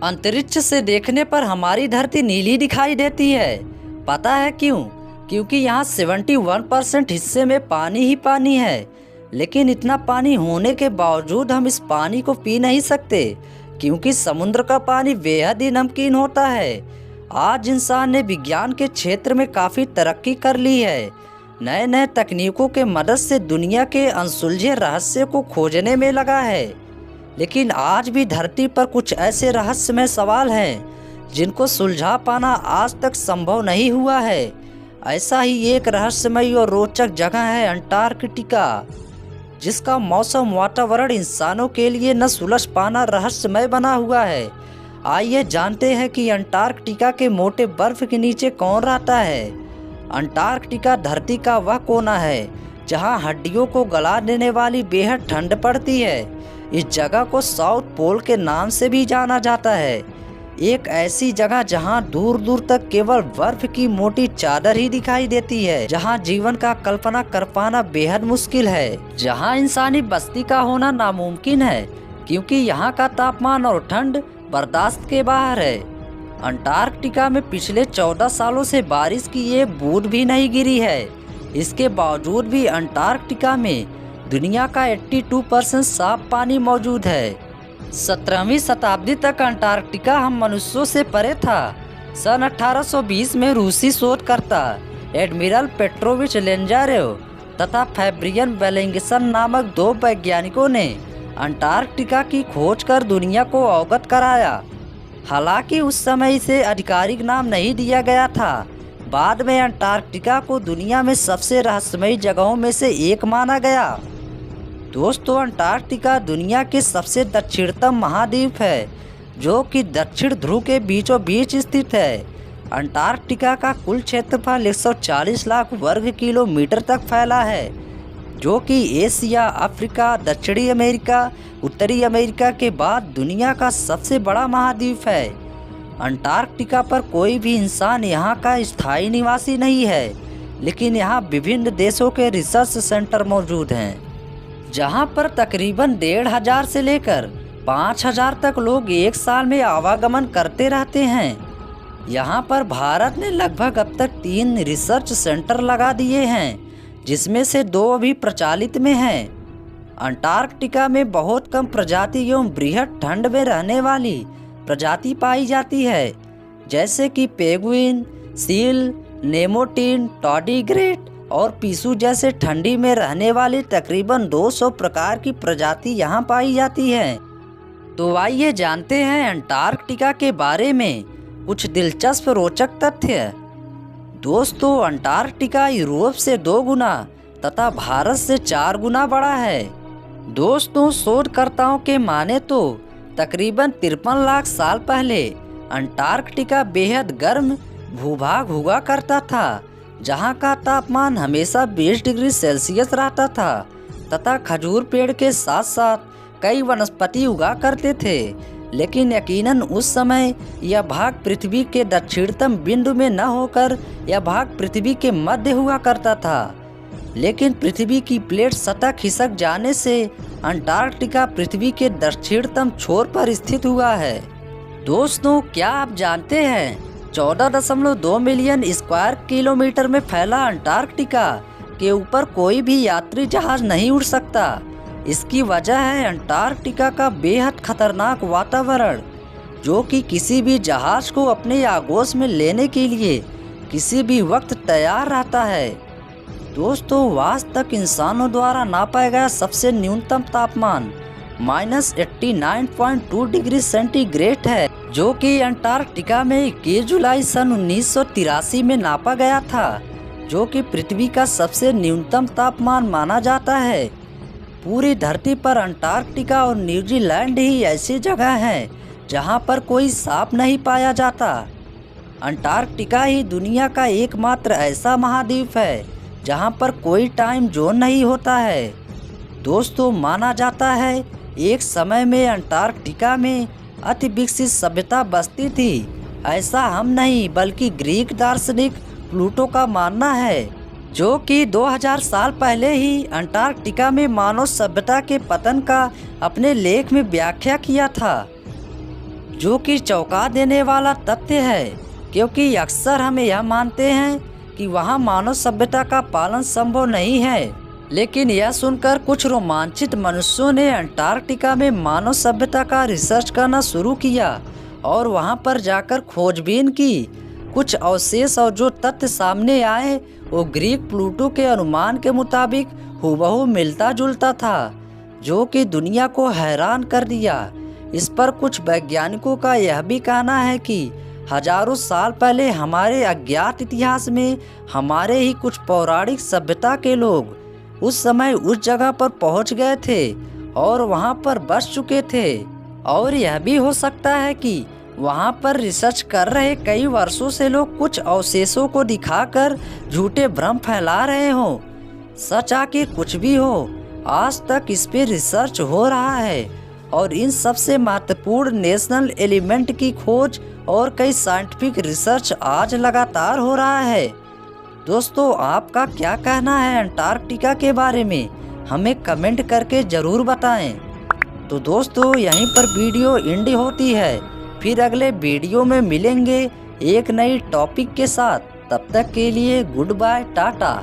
अंतरिक्ष से देखने पर हमारी धरती नीली दिखाई देती है। पता है क्यों? क्योंकि यहाँ 71% हिस्से में पानी ही पानी है। लेकिन इतना पानी होने के बावजूद हम इस पानी को पी नहीं सकते, क्योंकि समुद्र का पानी बेहद ही नमकीन होता है। आज इंसान ने विज्ञान के क्षेत्र में काफ़ी तरक्की कर ली है। नए नए तकनीकों के मदद से दुनिया के अनसुलझे रहस्य को खोजने में लगा है। लेकिन आज भी धरती पर कुछ ऐसे रहस्यमय सवाल हैं जिनको सुलझा पाना आज तक संभव नहीं हुआ है। ऐसा ही एक रहस्यमय और रोचक जगह है अंटार्कटिका, जिसका मौसम वातावरण इंसानों के लिए न सुलझ पाना रहस्यमय बना हुआ है। आइए जानते हैं कि अंटार्कटिका के मोटे बर्फ के नीचे कौन रहता है। अंटार्कटिका धरती का वह कोना है जहां हड्डियों को गला देने वाली बेहद ठंड पड़ती है। इस जगह को साउथ पोल के नाम से भी जाना जाता है। एक ऐसी जगह जहां दूर दूर तक केवल बर्फ की मोटी चादर ही दिखाई देती है, जहां जीवन का कल्पना कर पाना बेहद मुश्किल है, जहां इंसानी बस्ती का होना नामुमकिन है, क्योंकि यहाँ का तापमान और ठंड बर्दाश्त के बाहर है। अंटार्कटिका में पिछले 14 सालों से बारिश की एक बूंद भी नहीं गिरी है। इसके बावजूद भी अंटार्कटिका में दुनिया का 82% साफ पानी मौजूद है। 17वीं शताब्दी तक अंटार्कटिका हम मनुष्यों से परे था। सन 1820 में रूसी शोधकर्ता एडमिरल पेट्रोविच लेंजारेव तथा फैब्रियन बेलिंगसन नामक 2 वैज्ञानिकों ने अंटार्कटिका की खोज कर दुनिया को अवगत कराया। हालांकि उस समय इसे आधिकारिक नाम नहीं दिया गया था। बाद में अंटार्कटिका को दुनिया में सबसे रहस्यमयी जगहों में से एक माना गया। दोस्तों, अंटार्कटिका दुनिया के सबसे दक्षिणतम महाद्वीप है, जो कि दक्षिण ध्रुव के बीचों बीच स्थित है। अंटार्कटिका का कुल क्षेत्रफल 140 लाख वर्ग किलोमीटर तक फैला है, जो कि एशिया, अफ्रीका, दक्षिणी अमेरिका, उत्तरी अमेरिका के बाद दुनिया का सबसे बड़ा महाद्वीप है। अंटार्कटिका पर कोई भी इंसान यहाँ का स्थायी निवासी नहीं है, लेकिन यहाँ विभिन्न देशों के रिसर्च सेंटर मौजूद हैं, जहाँ पर तकरीबन 1500 से लेकर 5000 तक लोग एक साल में आवागमन करते रहते हैं। यहाँ पर भारत ने लगभग अब तक 3 रिसर्च सेंटर लगा दिए हैं, जिसमें से 2 अभी प्रचलित में हैं। अंटार्कटिका में बहुत कम प्रजाति एवं बृहद ठंड में रहने वाली प्रजाति पाई जाती है, जैसे कि पेंगुइन, सील, नेमोटिन, टॉर्डिग्रेट और पीसू जैसे ठंडी में रहने वाली तकरीबन 200 प्रकार की प्रजाति यहाँ पाई जाती हैं। तो आइए जानते हैं अंटार्कटिका के बारे में कुछ दिलचस्प रोचक तथ्य। दोस्तों, अंटार्कटिका यूरोप से 2 गुना तथा भारत से 4 गुना बड़ा है। दोस्तों, शोधकर्ताओं के माने तो तकरीबन 53 लाख साल पहले अंटार्कटिका बेहद गर्म भूभाग हुआ करता था, जहाँ का तापमान हमेशा 20 डिग्री सेल्सियस रहता था तथा खजूर पेड़ के साथ साथ कई वनस्पति उगा करते थे। लेकिन यकीनन उस समय यह भाग पृथ्वी के दक्षिणतम बिंदु में न होकर यह भाग पृथ्वी के मध्य हुआ करता था। लेकिन पृथ्वी की प्लेट सतह खिसक जाने से अंटार्कटिका पृथ्वी के दक्षिणतम छोर पर स्थित हुआ है। दोस्तों, क्या आप जानते हैं 14.2 मिलियन स्क्वायर किलोमीटर में फैला अंटार्कटिका के ऊपर कोई भी यात्री जहाज नहीं उड़ सकता। इसकी वजह है अंटार्कटिका का बेहद खतरनाक वातावरण, जो कि किसी भी जहाज को अपने आगोश में लेने के लिए किसी भी वक्त तैयार रहता है। दोस्तों, आज तक इंसानों द्वारा नापा गया सबसे न्यूनतम तापमान -89.2 डिग्री सेंटीग्रेड है, जो कि अंटार्कटिका में 21 जुलाई सन 1983 में नापा गया था, जो कि पृथ्वी का सबसे न्यूनतम तापमान माना जाता है। पूरी धरती पर अंटार्कटिका और न्यूजीलैंड ही ऐसी जगह हैं जहां पर कोई सांप नहीं पाया जाता। अंटार्कटिका ही दुनिया का एकमात्र ऐसा महाद्वीप है जहां पर कोई टाइम जोन नहीं होता है। दोस्तों, माना जाता है एक समय में अंटार्कटिका में अति विकसित सभ्यता बसती थी। ऐसा हम नहीं बल्कि ग्रीक दार्शनिक प्लूटो का मानना है, जो कि 2000 साल पहले ही अंटार्कटिका में मानव सभ्यता के पतन का अपने लेख में व्याख्या किया था। जो कि चौंका देने वाला तथ्य है, क्योंकि अक्सर हम यह मानते हैं कि वहाँ मानव सभ्यता का पालन संभव नहीं है। लेकिन यह सुनकर कुछ रोमांचित मनुष्यों ने अंटार्कटिका में मानव सभ्यता का रिसर्च करना शुरू किया और वहाँ पर जाकर खोजबीन की। कुछ अवशेष और जो तथ्य सामने आए वो ग्रीक प्लूटो के अनुमान के मुताबिक हूबहू मिलता जुलता था, जो कि दुनिया को हैरान कर दिया। इस पर कुछ वैज्ञानिकों का यह भी कहना है कि हजारों साल पहले हमारे अज्ञात इतिहास में हमारे ही कुछ पौराणिक सभ्यता के लोग उस समय उस जगह पर पहुंच गए थे और वहां पर बस चुके थे। और यह भी हो सकता है कि वहां पर रिसर्च कर रहे कई वर्षों से लोग कुछ अवशेषों को दिखाकर झूठे भ्रम फैला रहे हों। सच आके कुछ भी हो, आज तक इस पे रिसर्च हो रहा है और इन सबसे महत्वपूर्ण नेशनल एलिमेंट की खोज और कई साइंटिफिक रिसर्च आज लगातार हो रहा है। दोस्तों, आपका क्या कहना है अंटार्कटिका के बारे में, हमें कमेंट करके ज़रूर बताएं। तो दोस्तों, यहीं पर वीडियो एंड होती है। फिर अगले वीडियो में मिलेंगे एक नई टॉपिक के साथ। तब तक के लिए गुड बाय, टाटा।